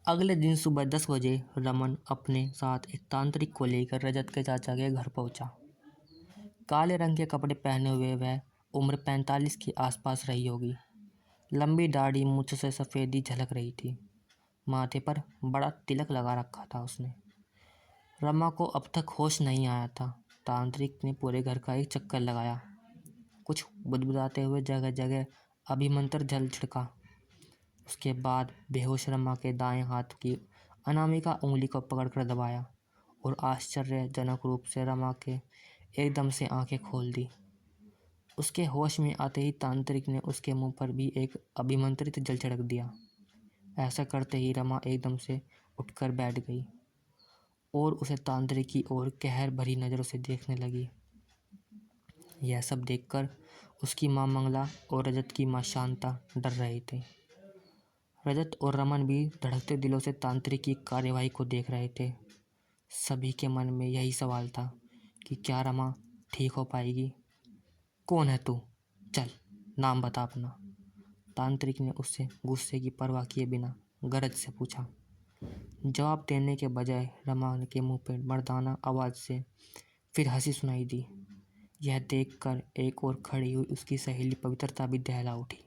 अगले दिन सुबह 10 बजे रमन अपने साथ एक तांत्रिक को लेकर रजत के चाचा के घर पहुंचा। काले रंग के कपड़े पहने हुए वह उम्र 45 के आसपास रही होगी। लंबी दाढ़ी, मूंछ से सफ़ेदी झलक रही थी। माथे पर बड़ा तिलक लगा रखा था उसने। रमा को अब तक होश नहीं आया था। तांत्रिक ने पूरे घर का एक चक्कर लगाया, कुछ बुदबुदाते हुए जगह जगह अभिमंत्र जल छिड़का। उसके बाद बेहोश रमा के दाएं हाथ की अनामिका उंगली को पकड़कर दबाया और आश्चर्यजनक रूप से रमा के एकदम से आंखें खोल दी। उसके होश में आते ही तांत्रिक ने उसके मुंह पर भी एक अभिमंत्रित जल छिड़क दिया। ऐसा करते ही रमा एकदम से उठकर बैठ गई और उसे तांत्रिक की ओर कहर भरी नज़रों से देखने लगी। यह सब देखकर उसकी माँ मंगला और रजत की माँ शांता डर रहे थे। रजत और रमन भी धड़कते दिलों से तांत्रिक की कार्यवाही को देख रहे थे। सभी के मन में यही सवाल था कि क्या रमा ठीक हो पाएगी। कौन है तू? चल, नाम बता अपना। तांत्रिक ने उससे गुस्से की परवाह किए बिना गरज से पूछा। जवाब देने के बजाय रमा के मुंह पर मर्दाना आवाज़ से फिर हंसी सुनाई दी। यह देखकर एक और खड़ी हुई उसकी सहेली पवित्रता भी दहला उठी।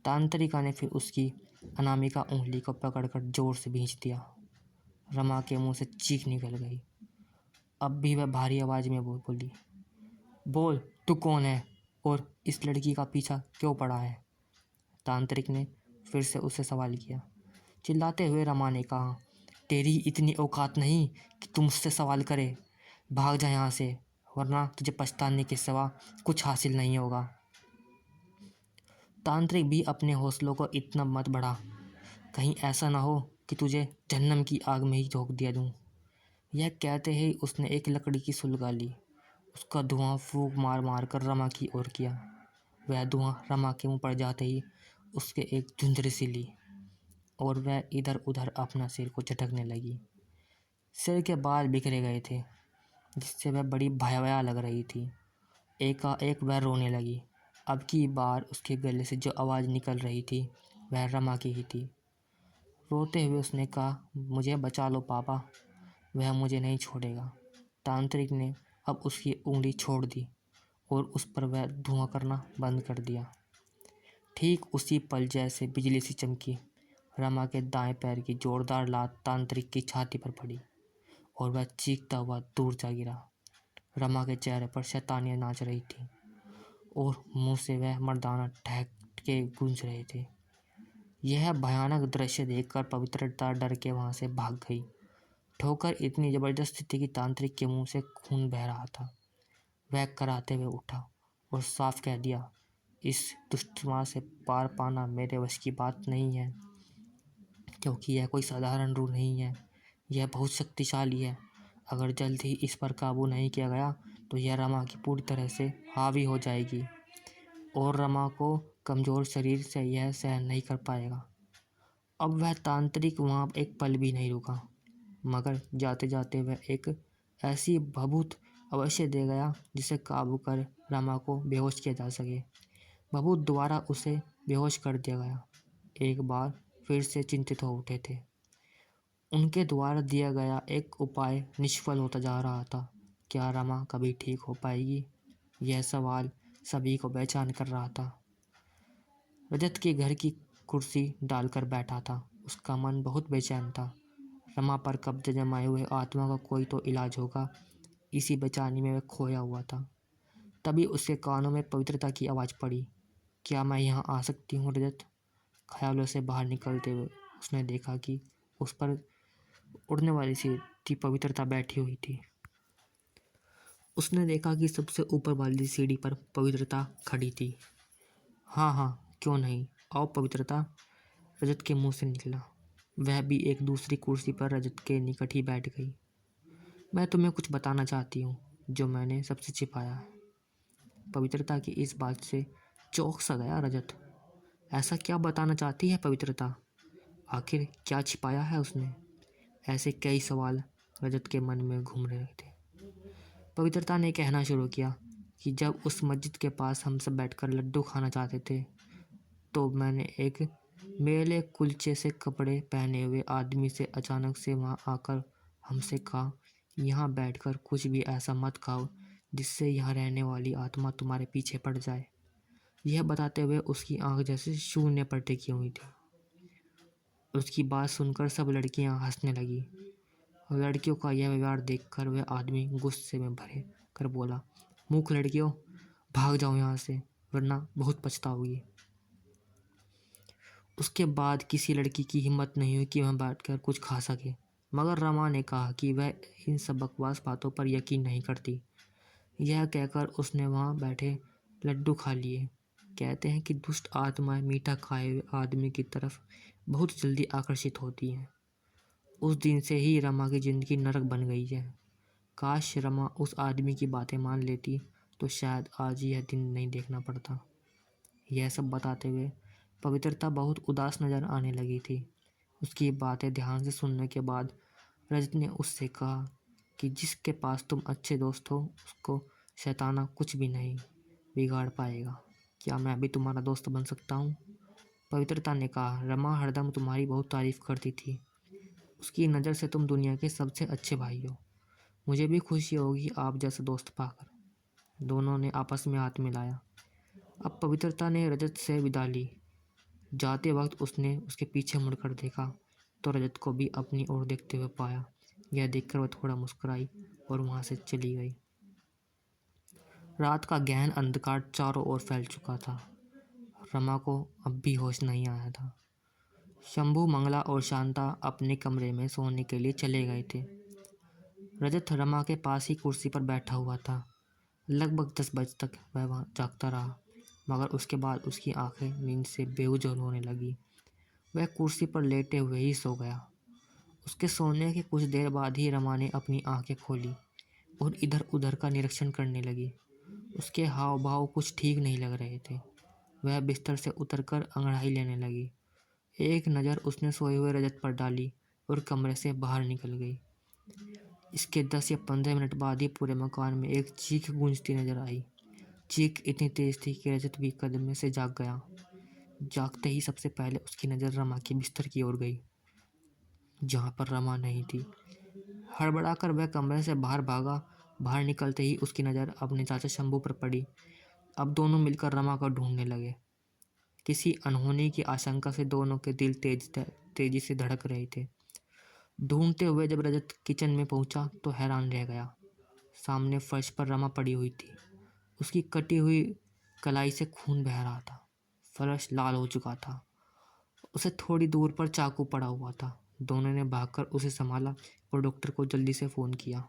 तांत्रिका ने फिर उसकी अनामिका उंगली को पकड़कर जोर से भींच दिया। रमा के मुंह से चीख निकल गई। अब भी वह भारी आवाज़ में बोली, बोल, तू कौन है और इस लड़की का पीछा क्यों पड़ा है? तांत्रिक ने फिर से उससे सवाल किया। चिल्लाते हुए रमा ने कहा, तेरी इतनी औकात नहीं कि तुम मुझसे सवाल करे। भाग जा यहाँ से, वरना तुझे पछताने के सिवा कुछ हासिल नहीं होगा। तांत्रिक भी अपने हौसलों को इतना मत बढ़ा, कहीं ऐसा ना हो कि तुझे जहन्नम की आग में ही झोंक दिया दूँ। यह कहते ही उसने एक लकड़ी की सुलगा ली। उसका धुआं फूंक मार मार कर रमा की ओर किया। वह धुआं रमा के मुंह पर जाते ही उसके एक झुंझरी सी ली और वह इधर उधर अपना सिर को झटकने लगी। सिर के बाल बिखरे गए थे, जिससे वह बड़ी भयावह लग रही थी। एकाएक वह रोने लगी। अब की बार उसके गले से जो आवाज़ निकल रही थी वह रमा की ही थी। रोते हुए उसने कहा, मुझे बचा लो पापा, वह मुझे नहीं छोड़ेगा। तांत्रिक ने अब उसकी उंगली छोड़ दी और उस पर वह धुआं करना बंद कर दिया। ठीक उसी पल जैसे बिजली सी चमकी, रमा के दाएं पैर की जोरदार लात तांत्रिक की छाती पर पड़ी और वह चीखता हुआ दूर जा गिरा। रमा के चेहरे पर शैतानियाँ नाच रही थी और मुंह से वह मर्दाना ठहके गूंज रहे थे। यह भयानक दृश्य देखकर पवित्रता डर के वहां से भाग गई। ठोकर इतनी जबरदस्त थी कि तांत्रिक के मुंह से खून बह रहा था। वह कराहते हुए उठा और साफ कह दिया, इस दुष्टमा से पार पाना मेरे वश की बात नहीं है, क्योंकि यह कोई साधारण रूह नहीं है, यह बहुत शक्तिशाली है। अगर जल्द ही इस पर काबू नहीं किया गया तो यह रमा की पूरी तरह से हावी हो जाएगी और रमा को कमज़ोर शरीर से यह सहन नहीं कर पाएगा। अब वह तांत्रिक वहाँ एक पल भी नहीं रुका, मगर जाते जाते वह एक ऐसी भभूत अवश्य दे गया जिसे काबू कर रमा को बेहोश किया जा सके। भभूत द्वारा उसे बेहोश कर दिया गया। एक बार फिर से चिंतित हो उठे थे। उनके द्वारा दिया गया एक उपाय निष्फल होता जा रहा था। क्या रमा कभी ठीक हो पाएगी? यह सवाल सभी को बेचैन कर रहा था। रजत के घर की कुर्सी डालकर बैठा था। उसका मन बहुत बेचैन था। रमा पर कब्जे जमाए हुए आत्मा का कोई तो इलाज होगा, इसी बेचैनी में वह खोया हुआ था। तभी उसके कानों में पवित्रता की आवाज़ पड़ी, क्या मैं यहाँ आ सकती हूँ रजत? ख्यालों से बाहर निकलते हुए उसने देखा कि उस पर उड़ने वाली सी थी पवित्रता बैठी हुई थी। उसने देखा कि सबसे ऊपर वाली सीढ़ी पर पवित्रता खड़ी थी। हाँ हाँ, क्यों नहीं, आओ पवित्रता, रजत के मुंह से निकला। वह भी एक दूसरी कुर्सी पर रजत के निकट ही बैठ गई। मैं तुम्हें कुछ बताना चाहती हूँ जो मैंने सबसे छिपाया है। पवित्रता की इस बात से चौंक सा गया रजत। ऐसा क्या बताना चाहती है पवित्रता? आखिर क्या छिपाया है उसने? ऐसे कई सवाल रजत के मन में घूम रहे थे। पवित्रता ने कहना शुरू किया कि जब उस मस्जिद के पास हम सब बैठकर लड्डू खाना चाहते थे तो मैंने एक मेले कुलचे से कपड़े पहने हुए आदमी से अचानक से वहाँ आकर हमसे कहा, यहाँ बैठकर कुछ भी ऐसा मत खाओ जिससे यहाँ रहने वाली आत्मा तुम्हारे पीछे पड़ जाए। यह बताते हुए उसकी आंख जैसे शून्य पर टिकी हुई थी। उसकी बात सुनकर सब लड़कियां हंसने लगी और लड़कियों का यह व्यवहार देखकर वह आदमी गुस्से में भरे कर बोला, मूर्ख लड़कियों, भाग जाओ यहाँ से, वरना बहुत पछताओगी। उसके बाद किसी लड़की की हिम्मत नहीं हुई कि वह बैठकर कुछ खा सके, मगर रमा ने कहा कि वह इन सब बकवास बातों पर यकीन नहीं करती। यह कहकर उसने वहाँ बैठे लड्डू खा लिए। कहते हैं कि दुष्ट आत्माएं मीठा खाए हुए आदमी की तरफ बहुत जल्दी आकर्षित होती हैं। उस दिन से ही रमा की जिंदगी नरक बन गई है। काश रमा उस आदमी की बातें मान लेती तो शायद आज यह दिन नहीं देखना पड़ता। यह सब बताते हुए पवित्रता बहुत उदास नजर आने लगी थी। उसकी बातें ध्यान से सुनने के बाद रजत ने उससे कहा कि जिसके पास तुम अच्छे दोस्त हो उसको शैताना कुछ भी नहीं बिगाड़ पाएगा। क्या मैं भी तुम्हारा दोस्त बन सकता हूँ? पवित्रता ने कहा, रमा हरदम तुम्हारी बहुत तारीफ करती थी। उसकी नज़र से तुम दुनिया के सबसे अच्छे भाई हो। मुझे भी खुशी होगी आप जैसा दोस्त पाकर। दोनों ने आपस में हाथ मिलाया। अब पवित्रता ने रजत से विदा ली। जाते वक्त उसने उसके पीछे मुड़कर देखा तो रजत को भी अपनी ओर देखते हुए पाया। यह देखकर वह थोड़ा मुस्कुराई और वहाँ से चली गई। रात का गहन अंधकार चारों ओर फैल चुका था। रमा को अब भी होश नहीं आया था। शंभू, मंगला और शांता अपने कमरे में सोने के लिए चले गए थे। रजत रमा के पास ही कुर्सी पर बैठा हुआ था। लगभग 10 बजे तक वह वहाँ जागता रहा, मगर उसके बाद उसकी आंखें नींद से बेवजह होने लगी। वह कुर्सी पर लेटे हुए ही सो गया। उसके सोने के कुछ देर बाद ही रमा ने अपनी आंखें खोली और इधर उधर का निरीक्षण करने लगी। उसके हाव भाव कुछ ठीक नहीं लग रहे थे। वह बिस्तर से उतरकर अंगड़ाई लेने लगी। एक नज़र उसने सोए हुए रजत पर डाली और कमरे से बाहर निकल गई। इसके 10 या 15 मिनट बाद ही पूरे मकान में एक चीख गूंजती नजर आई। चीख इतनी तेज थी कि रजत भी कदम से जाग गया। जागते ही सबसे पहले उसकी नज़र रमा के बिस्तर की ओर गई, जहाँ पर रमा नहीं थी। हड़बड़ाकर वह कमरे से बाहर भागा। बाहर निकलते ही उसकी नज़र अपने चाचा शंभू पर पड़ी। अब दोनों मिलकर रमा को ढूंढने लगे। किसी अनहोनी की आशंका से दोनों के दिल तेजी से धड़क रहे थे। ढूंढते हुए जब रजत किचन में पहुंचा तो हैरान रह गया। सामने फर्श पर रमा पड़ी हुई थी। उसकी कटी हुई कलाई से खून बह रहा था। फर्श लाल हो चुका था। उसे थोड़ी दूर पर चाकू पड़ा हुआ था। दोनों ने भागकर उसे संभाला और डॉक्टर को जल्दी से फ़ोन किया।